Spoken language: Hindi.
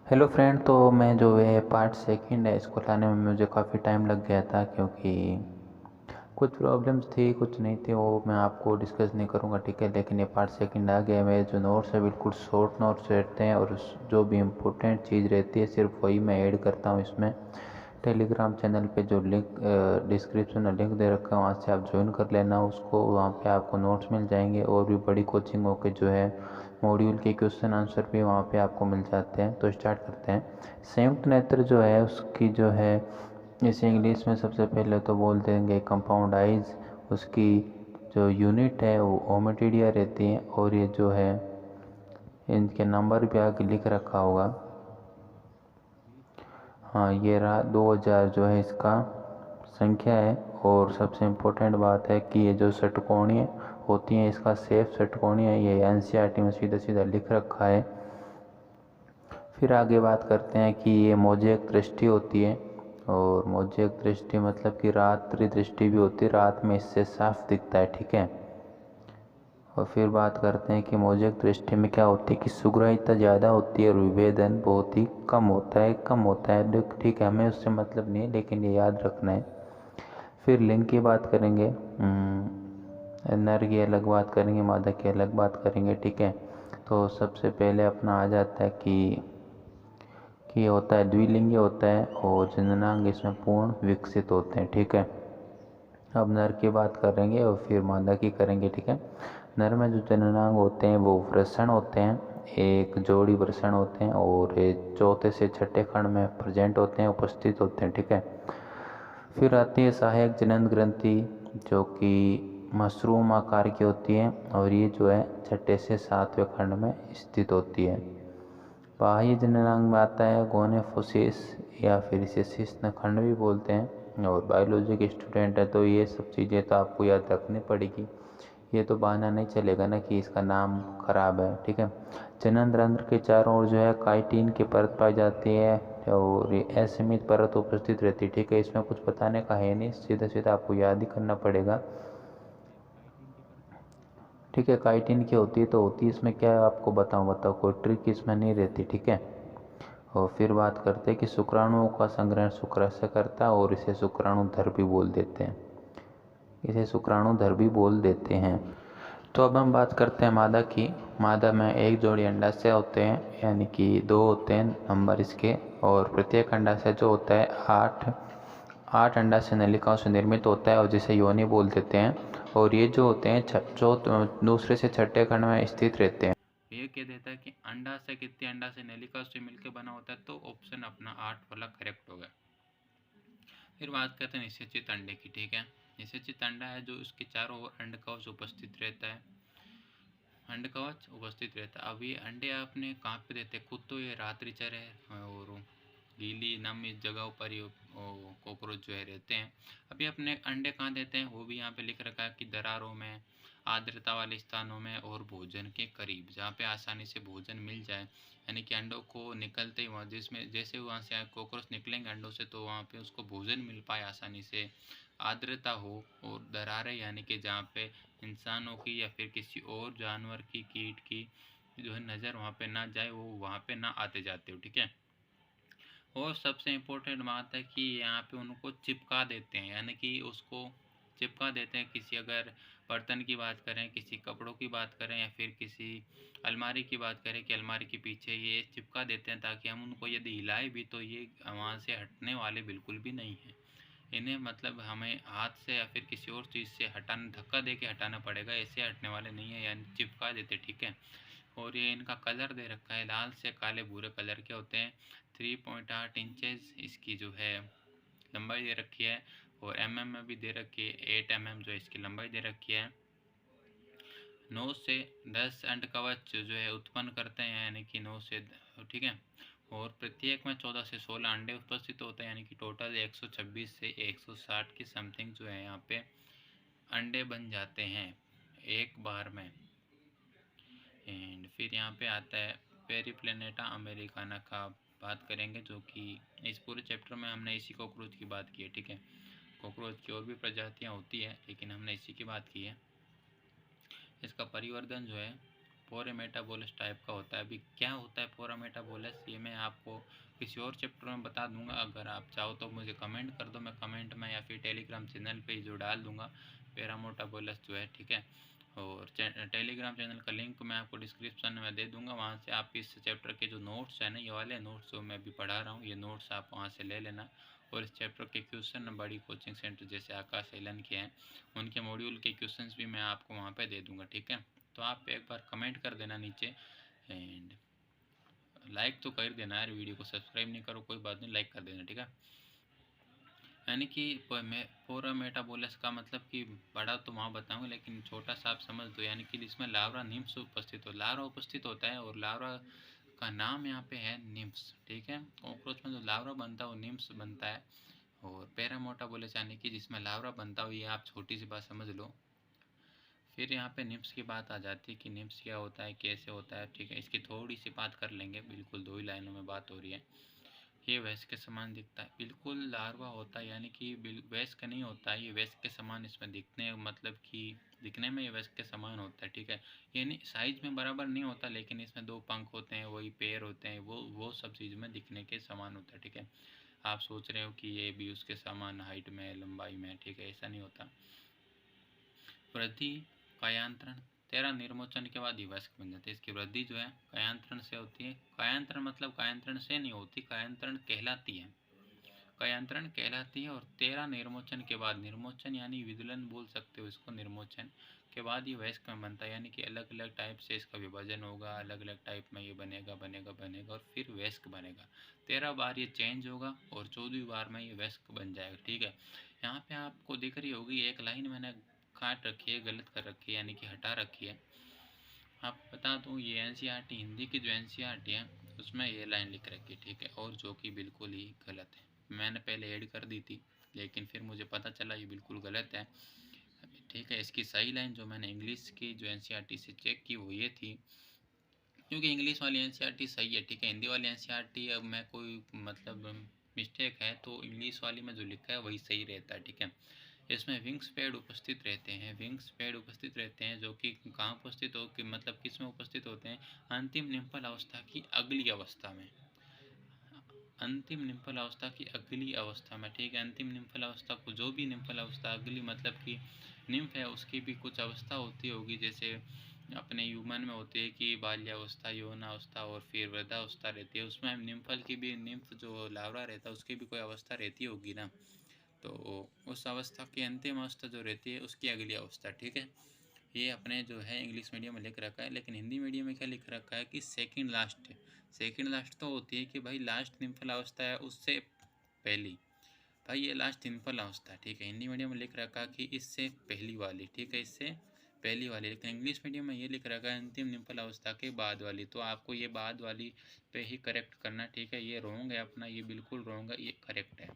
Hello friend. तो मैं जो है पार्ट सेकंड है इसको लाने में मुझे काफ़ी टाइम लग गया था, क्योंकि कुछ प्रॉब्लम्स थी कुछ नहीं थी, वो मैं आपको डिस्कस नहीं करूँगा, ठीक है। लेकिन ये पार्ट सेकंड आ गया है। मेरे जो नोट्स है बिल्कुल शॉर्ट नोट्स रहते हैं, और जो भी इम्पोर्टेंट चीज़ रहती है सिर्फ वही मैं ऐड करता हूँ इसमें। टेलीग्राम चैनल पे जो लिंक डिस्क्रिप्शन में लिंक दे रखा है, वहाँ से आप ज्वाइन कर लेना उसको। वहाँ पे आपको नोट्स मिल जाएंगे, और भी बड़ी कोचिंगों के जो है मॉड्यूल के क्वेश्चन आंसर भी वहाँ पे आपको मिल जाते हैं। तो स्टार्ट करते हैं। संयुक्त नेत्र जो है उसकी जो है, इसे इंग्लिश में सबसे पहले तो बोल देंगे कंपाउंड आइज। उसकी जो यूनिट है वो ओमेटिडिया रहती है, और ये जो है इनके नंबर भी आगे लिख रखा होगा। हाँ, ये रहा 2000 जो है इसका संख्या है। और सबसे इम्पोर्टेंट बात है कि ये जो षटकोणीय होती हैं, इसका शेप षटकोणीय है, ये एनसीईआरटी में सीधा सीधा लिख रखा है। फिर आगे बात करते हैं कि ये मोज़ेक दृष्टि होती है, और मोज़ेक दृष्टि मतलब कि रात्रि दृष्टि भी होती है, रात में इससे साफ दिखता है, ठीक है। और फिर बात करते हैं कि मोज़ेक दृष्टि में क्या होती है कि सुग्राह्यता ज़्यादा होती है और विभेदन बहुत ही कम होता है, ठीक है, हमें उससे मतलब नहीं है, लेकिन ये याद रखना है। फिर लिंग की बात करेंगे, नर की अलग बात करेंगे, मादा की अलग बात करेंगे, ठीक है। तो सबसे पहले अपना आ जाता है कि ये होता है द्विलिंगी होता है, और जननांग इसमें पूर्ण विकसित होते हैं, ठीक है। अब नर की बात करेंगे और फिर मादा की करेंगे, ठीक है। नर में जो जननांग होते हैं वो वृषण होते हैं, एक जोड़ी वृषण होते हैं, और ये चौथे से छठे खंड में प्रेजेंट होते हैं, उपस्थित होते हैं, ठीक है। फिर आती है सहायक जनन ग्रंथि, जो कि मशरूम आकार की होती है, और ये जो है छठे से सातवें खंड में स्थित होती है। बाह्य जननांग में आता है गोनेफोसिस, या फिर इसे शिश्न खंड भी बोलते हैं। और बायोलॉजी के स्टूडेंट है तो ये सब चीज़ें तो आपको याद रखनी पड़ेगी, ये तो बहाना नहीं चलेगा ना कि इसका नाम खराब है, ठीक है। जनन रंध्र के चारों ओर जो है काइटिन की परत पाई जाती है, और ये असीमित परत उपस्थित रहती है, ठीक है। इसमें कुछ बताने का है नहीं, सीधा सीधा आपको याद ही करना पड़ेगा, ठीक है। काइटिन की होती है तो होती है, इसमें क्या है आपको बताओ कोई ट्रिक इसमें नहीं रहती, ठीक है। और फिर बात करते हैं कि शुक्राणुओं का संग्रहण शुक्राशय करता है, और इसे शुक्राणुधर भी बोल देते हैं, इसे शुक्राणुधर भी बोल देते हैं। तो अब हम बात करते हैं मादा की। मादा में एक जोड़ी अंडाशय होते हैं, यानी कि दो होते हैं नंबर इसके, और प्रत्येक अंडाशय जो होता है आठ आठ अंडाशय नलिकाओं से निर्मित होता है, और जिसे योनि बोल देते हैं। और ये जो होते हैं दूसरे से छठे खंड में स्थित रहते हैं। ये कह देता है कि अंडाशय कितने अंडाशय नलिकाओं से मिलकर बना होता है, तो ऑप्शन अपना 8 वाला करेक्ट होगा। फिर बात करते हैं निषेचित अंडे की, ठीक है। निषेचित अंडा है जो उसके चारों ओर अंड कवच उपस्थित रहता है, अंड कवच उपस्थित रहता है। अब ये अंडे आपने कहाँ पे देते हैं, खुद तो ये रात्रिचर है, और गीली नम इस जगह पर ही कॉकरोच जो है रहते हैं। अभी अपने अंडे कहाँ देते हैं वो भी यहाँ पे लिख रखा है कि दरारों में, आर्द्रता वाले स्थानों में, और भोजन के करीब, जहाँ पे आसानी से भोजन मिल जाए, यानी कि अंडों को निकलते ही वहाँ जिसमें जैसे वहाँ से कॉकरोच निकलेंगे अंडों से, तो वहाँ पे उसको भोजन मिल पाए आसानी से, आर्द्रता हो, और दरारें यानी कि जहाँ पे इंसानों की या फिर किसी और जानवर की, कीट की जो है नज़र वहाँ पे ना जाए, वो वहाँ पे ना आते जाते हो, ठीक है। और सबसे इम्पोर्टेंट बात है कि यहाँ पे उनको चिपका देते हैं, यानी कि उसको चिपका देते हैं। किसी अगर बर्तन की बात करें, किसी कपड़ों की बात करें, या फिर किसी अलमारी की बात करें कि अलमारी के पीछे ये चिपका देते हैं, ताकि हम उनको यदि हिलाए भी तो ये वहाँ से हटने वाले बिल्कुल भी नहीं हैं। इन्हें मतलब हमें हाथ से या फिर किसी और चीज़ से हटाना, धक्का दे के हटाना पड़ेगा, ऐसे हटने वाले नहीं है, यानी चिपका देते, ठीक है। और ये इनका कलर दे रखा है, लाल से काले भूरे कलर के होते हैं। 3.8 इंचेस इसकी जो है लंबाई दे रखी है, और में भी दे रखी है, 8 जो इसकी लंबाई दे रखी है। 9 से 10 अंड कवच जो है उत्पन्न करते हैं, यानी कि 9 से, ठीक है। और प्रत्येक में 14 से 16 अंडे उपस्थित होते हैं, यानी कि टोटल 126 से 160 की समथिंग जो है यहाँ पे अंडे बन जाते हैं एक बार में। एंड फिर यहाँ पे आता है पेरीप्लेनेटा अमेरिकाना का बात करेंगे, जो कि इस पूरे चैप्टर में हमने इसी कॉकरोच की बात की है, ठीक है। कॉकरोच की और भी प्रजातियाँ होती है, लेकिन हमने इसी की बात की है। इसका परिवर्धन जो है पोरा मेटाबोलिस टाइप का होता है। अभी क्या होता है पोरा मेटाबोलिस, ये मैं आपको किसी और चैप्टर में बता दूंगा। अगर आप चाहो तो मुझे कमेंट कर दो, मैं कमेंट में या फिर टेलीग्राम चैनल पे जो डाल दूंगा पेरा मेटाबोलिस जो है, ठीक है। और टेलीग्राम चैनल का लिंक मैं आपको डिस्क्रिप्शन में दे दूंगा, वहाँ से आप इस चैप्टर के जो नोट्स हैं ना, ये वाले नोट्स जो मैं अभी पढ़ा रहा हूँ, ये नोट्स आप वहाँ से ले लेना। और इस चैप्टर के क्वेश्चन बड़ी कोचिंग सेंटर जैसे आकाश एलन के हैं, उनके मॉड्यूल के क्वेश्चंस भी मैं आपको वहाँ पे दे दूंगा, ठीक है। तो आप एक बार कमेंट कर देना नीचे, एंड लाइक तो कर देना यार, वीडियो को सब्सक्राइब नहीं करो कोई बात नहीं, लाइक कर देना, ठीक है। यानी कि पोरा मेटाबोलिस का मतलब कि बड़ा तो वहाँ बताऊँगा, लेकिन छोटा सा आप समझ दो, यानी कि जिसमें लार्वा निम्स उपस्थित हो, लार्वा उपस्थित होता है और लार्वा का नाम यहाँ पे है निम्स, ठीक है। कॉकरोच में जो लार्वा बनता है वो निम्स बनता है। और पेरा मेटाबोलिस यानी कि जिसमें लार्वा बनता हो, ये आप छोटी सी बात समझ लो। फिर यहाँ पे निम्स की बात आ जाती है कि निम्स क्या होता है, कैसे होता है, ठीक है। इसकी थोड़ी सी बात कर लेंगे, बिल्कुल 2 ही लाइनों में बात हो रही है। ये वयस्क के समान दिखता है, बिल्कुल लार्वा होता है, यानी कि वयस्क नहीं होता है, ये वयस्क के समान इसमें दिखने, मतलब कि दिखने में ये वयस्क के समान होता है, ठीक है। यानी साइज में बराबर नहीं होता, लेकिन इसमें 2 पंख होते हैं, वही पैर होते हैं, वो सब चीज़ में दिखने के समान होता है, ठीक है। आप सोच रहे हो कि ये भी उसके समान हाइट में, लंबाई में, ठीक है, ऐसा नहीं होता। वृद्धि कायांतरण, तेरा निर्मोचन के बाद ही वयस्क बन जाते हैं। इसकी वृद्धि जो है कायांतरण से होती है। कायांतरण मतलब कायांतरण से नहीं होती, कायांतरण कहलाती है, कायांतरण कहलाती है। और 13 निर्मोचन के बाद, निर्मोचन यानी विदलन बोल सकते हो इसको, निर्मोचन के बाद ये वयस्क में बनता है, यानी कि अलग अलग टाइप से इसका विभाजन होगा, अलग अलग टाइप में ये बनेगा बनेगा बनेगा और फिर वयस्क बनेगा। 13 बार ये चेंज होगा और 14वीं बार में ये वयस्क बन जाएगा, ठीक है। यहाँ पे आपको दिख रही होगी एक लाइन मैंने काट रखी है, गलत कर रखी है, यानी कि हटा रखी है। आप बता दूँ, ये एनसीईआरटी हिंदी की जो एनसीईआरटी है उसमें ये लाइन लिख रखी है, ठीक है, और जो कि बिल्कुल ही गलत है। मैंने पहले ऐड कर दी थी, लेकिन फिर मुझे पता चला ये बिल्कुल गलत है, ठीक है। इसकी सही लाइन जो मैंने इंग्लिश की जो एनसीईआरटी से चेक की वो ये थी, क्योंकि इंग्लिश वाली एनसीईआरटी सही है, ठीक है। हिंदी वाली एनसीईआरटी अब मैं कोई मतलब मिस्टेक है तो इंग्लिश वाली में जो लिखा है वही सही रहता है, ठीक है। इसमें विंग्स पैड उपस्थित रहते हैं, विंग्स पैड उपस्थित रहते हैं, जो कि कहाँ उपस्थित हो कि मतलब किस में उपस्थित होते हैं, अंतिम निम्फल अवस्था की अगली अवस्था में, अंतिम निम्फल अवस्था की अगली अवस्था में, ठीक है। अंतिम निम्फल अवस्था को, जो भी निम्फल अवस्था अगली मतलब कि निम्फ है उसकी भी कुछ अवस्था होती होगी, जैसे अपने ह्यूमन में होती है कि बाल्यावस्था, यौनावस्था और फिर वृद्धावस्था रहती है, उसमें निम्फल की भी, निम्फ जो लार्वा रहता है उसकी भी कोई अवस्था रहती होगी ना, तो उस अवस्था की अंतिम अवस्था जो रहती है उसकी अगली अवस्था, ठीक है। ये अपने जो है इंग्लिश मीडियम में लिख रखा है, लेकिन हिंदी मीडियम में क्या लिख रखा है कि सेकंड लास्ट है। सेकंड लास्ट तो होती है कि भाई लास्ट निम्फल अवस्था है उससे पहली, भाई ये लास्ट निम्फल अवस्था है, ठीक है। हिंदी मीडियम में लिख रखा है कि इससे पहली वाली, ठीक है, इससे पहली वाली, लेकिन इंग्लिश मीडियम में ये लिख रखा है अंतिम निम्फल अवस्था के बाद वाली, तो आपको ये बाद वाली पे ही करेक्ट करना, ठीक है। ये रॉन्ग है अपना, ये बिल्कुल रॉन्ग है, ये करेक्ट है।